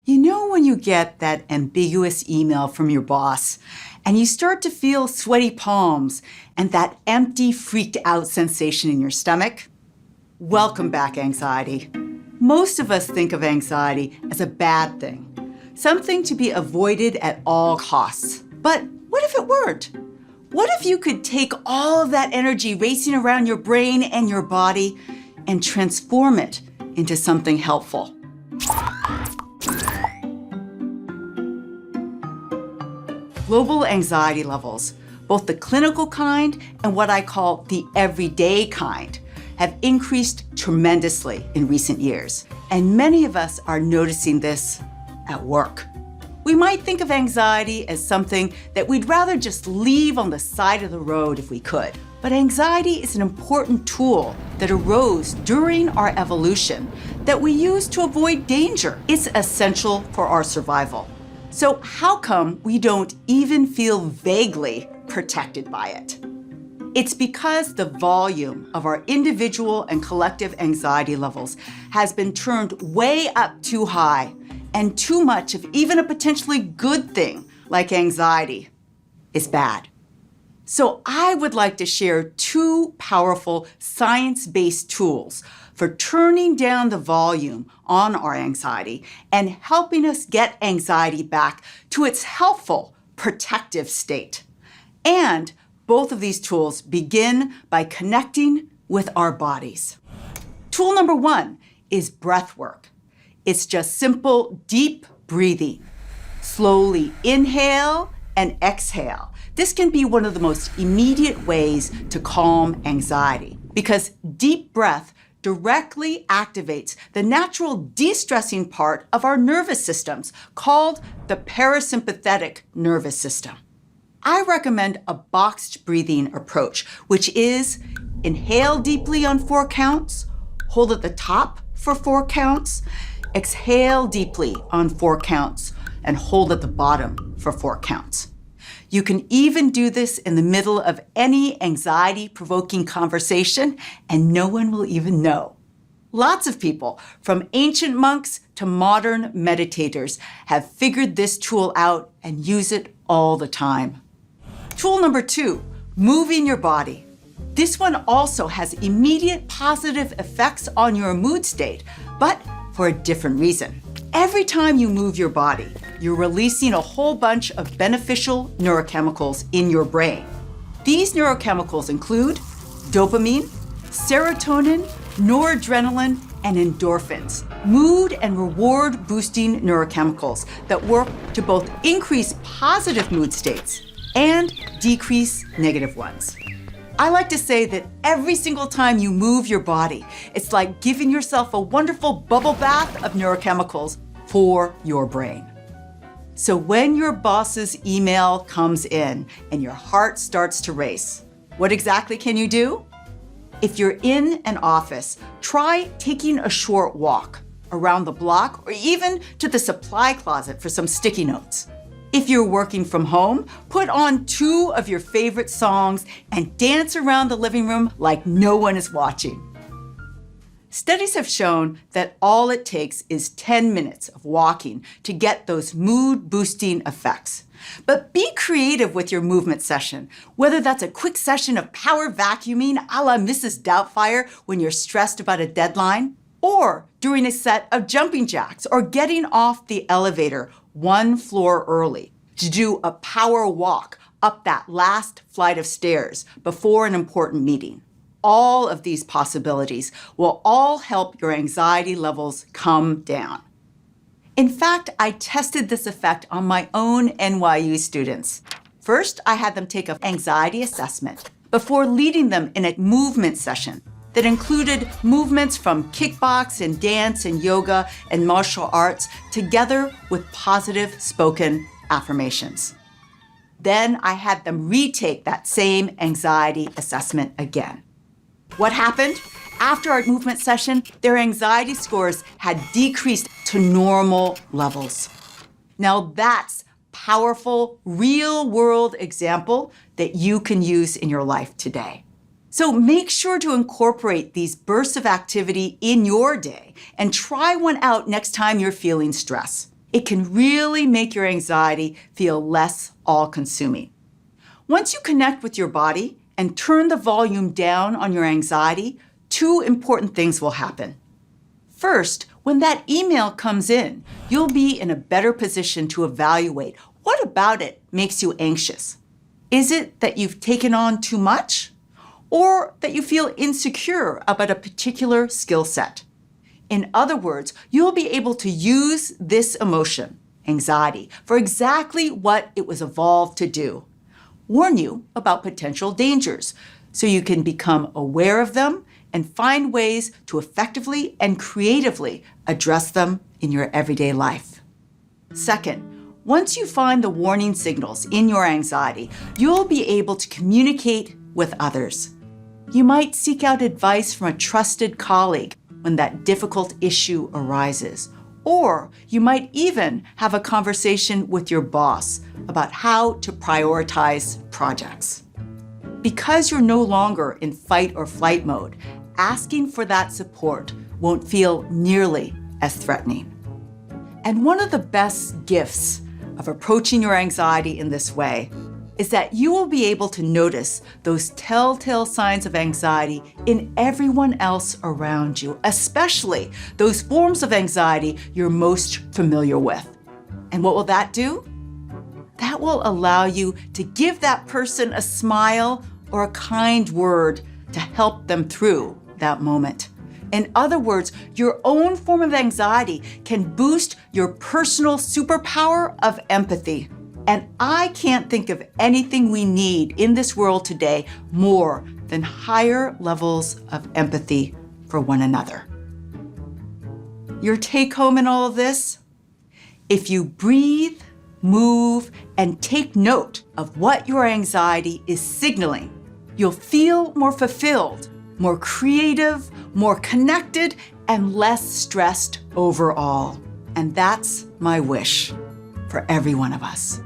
You know when you get that ambiguous email from your boss and you start to feel sweaty palms and that empty, freaked out sensation in your stomach? Welcome back, anxiety. Most of us think of anxiety as a bad thing, something to be avoided at all costs. But what if it weren't? What if you could take all of that energy racing around your brain and your body and transform it into something helpful? Global anxiety levels, both the clinical kind and what I call the everyday kind, have increased tremendously in recent years. And many of us are noticing this at work. We might think of anxiety as something that we'd rather just leave on the side of the road if we could. But anxiety is an important tool that arose during our evolution that we use to avoid danger. It's essential for our survival. So how come we don't even feel vaguely protected by it? It's because the volume of our individual and collective anxiety levels has been turned way up too high, and too much of even a potentially good thing like anxiety is bad. So I would like to share two powerful science-based tools for turning down the volume on our anxiety and helping us get anxiety back to its helpful, protective state. And both of these tools begin by connecting with our bodies. Tool number one is breathwork. It's just simple, deep breathing. Slowly inhale and exhale. This can be one of the most immediate ways to calm anxiety because deep breath directly activates the natural de-stressing part of our nervous systems called the parasympathetic nervous system. I recommend a boxed breathing approach, which is inhale deeply on 4 counts, hold at the top for 4 counts, exhale deeply on 4 counts, and hold at the bottom for 4 counts. You can even do this in the middle of any anxiety-provoking conversation, and no one will even know. Lots of people, from ancient monks to modern meditators, have figured this tool out and use it all the time. Tool number 2, moving your body. This one also has immediate positive effects on your mood state, but for a different reason. Every time you move your body, you're releasing a whole bunch of beneficial neurochemicals in your brain. These neurochemicals include dopamine, serotonin, noradrenaline, and endorphins, mood and reward boosting neurochemicals that work to both increase positive mood states and decrease negative ones. I like to say that every single time you move your body, it's like giving yourself a wonderful bubble bath of neurochemicals for your brain. So when your boss's email comes in and your heart starts to race, what exactly can you do? If you're in an office, try taking a short walk around the block or even to the supply closet for some sticky notes. If you're working from home, put on 2 of your favorite songs and dance around the living room like no one is watching. Studies have shown that all it takes is 10 minutes of walking to get those mood-boosting effects. But be creative with your movement session, whether that's a quick session of power vacuuming a la Mrs. Doubtfire when you're stressed about a deadline, or doing a set of jumping jacks or getting off the elevator 1 floor early to do a power walk up that last flight of stairs before an important meeting. All of these possibilities will all help your anxiety levels come down. In fact, I tested this effect on my own NYU students. First, I had them take an anxiety assessment before leading them in a movement session that included movements from kickbox and dance and yoga and martial arts together with positive spoken affirmations. Then I had them retake that same anxiety assessment again. What happened? After our movement session, their anxiety scores had decreased to normal levels. Now that's powerful, real-world example that you can use in your life today. So make sure to incorporate these bursts of activity in your day and try one out next time you're feeling stress. It can really make your anxiety feel less all-consuming. Once you connect with your body and turn the volume down on your anxiety, two important things will happen. First, when that email comes in, you'll be in a better position to evaluate what about it makes you anxious. Is it that you've taken on too much? Or that you feel insecure about a particular skill set? In other words, you'll be able to use this emotion, anxiety, for exactly what it was evolved to do. Warn you about potential dangers so you can become aware of them and find ways to effectively and creatively address them in your everyday life. Second, once you find the warning signals in your anxiety, you'll be able to communicate with others. You might seek out advice from a trusted colleague when that difficult issue arises. Or you might even have a conversation with your boss about how to prioritize projects. Because you're no longer in fight or flight mode, asking for that support won't feel nearly as threatening. And one of the best gifts of approaching your anxiety in this way is that you will be able to notice those telltale signs of anxiety in everyone else around you, especially those forms of anxiety you're most familiar with. And what will that do? That will allow you to give that person a smile or a kind word to help them through that moment. In other words, your own form of anxiety can boost your personal superpower of empathy. And I can't think of anything we need in this world today more than higher levels of empathy for one another. Your take home in all of this? If you breathe, move, and take note of what your anxiety is signaling, you'll feel more fulfilled, more creative, more connected, and less stressed overall. And that's my wish for every one of us.